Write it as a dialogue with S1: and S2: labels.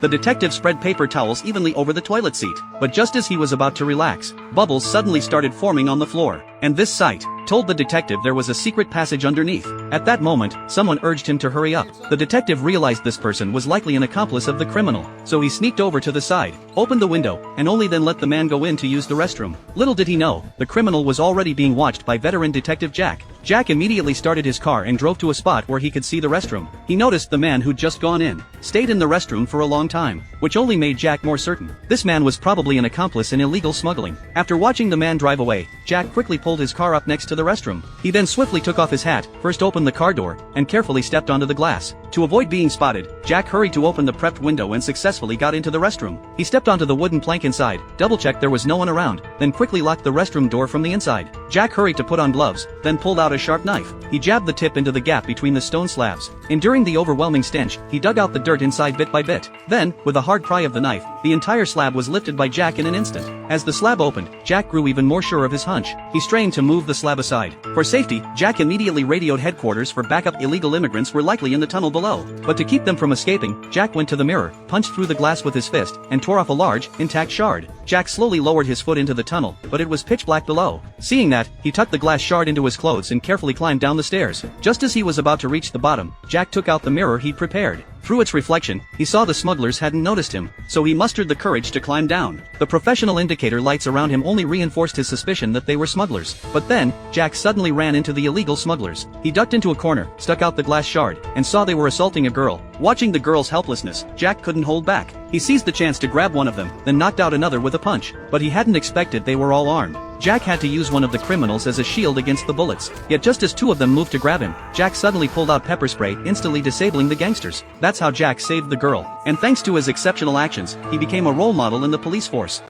S1: The detective spread paper towels evenly over the toilet seat, but just as he was about to relax, bubbles suddenly started forming on the floor, and this sight told the detective there was a secret passage underneath. At that moment, someone urged him to hurry up. The detective realized this person was likely an accomplice of the criminal, so he sneaked over to the side, opened the window, and only then let the man go in to use the restroom. Little did he know, the criminal was already being watched by veteran detective Jack. Jack immediately started his car and drove to a spot where he could see the restroom. He noticed the man who'd just gone in stayed in the restroom for a long time, which only made Jack more certain. This man was probably an accomplice in illegal smuggling. After watching the man drive away, Jack quickly pulled his car up next to the restroom. He then swiftly took off his hat, first opened the car door, and carefully stepped onto the glass. To avoid being spotted, Jack hurried to open the prepped window and successfully got into the restroom. He stepped onto the wooden plank inside, double-checked there was no one around, then quickly locked the restroom door from the inside. Jack hurried to put on gloves, then pulled out a sharp knife. He jabbed the tip into the gap between the stone slabs. Enduring the overwhelming stench, he dug out the dirt inside bit by bit. Then, with a hard pry of the knife, the entire slab was lifted by Jack in an instant. As the slab opened, Jack grew even more sure of his hunch. He strained to move the slab aside. For safety, Jack immediately radioed headquarters for backup. Illegal immigrants were likely in the tunnel below. But to keep them from escaping, Jack went to the mirror, punched through the glass with his fist, and tore off a large, intact shard. Jack slowly lowered his foot into the tunnel, but it was pitch black below. Seeing that, he tucked the glass shard into his clothes and carefully climbed down the stairs. Just as he was about to reach the bottom, Jack took out the mirror he'd prepared. Through its reflection, he saw the smugglers hadn't noticed him, so he mustered the courage to climb down. The professional indicator lights around him only reinforced his suspicion that they were smugglers. But then, Jack suddenly ran into the illegal smugglers. He ducked into a corner, stuck out the glass shard, and saw they were assaulting a girl. Watching the girl's helplessness, Jack couldn't hold back. He seized the chance to grab one of them, then knocked out another with a punch. But he hadn't expected they were all armed. Jack had to use one of the criminals as a shield against the bullets. Yet just as two of them moved to grab him, Jack suddenly pulled out pepper spray, instantly disabling the gangsters. That's how Jack saved the girl. And thanks to his exceptional actions, he became a role model in the police force.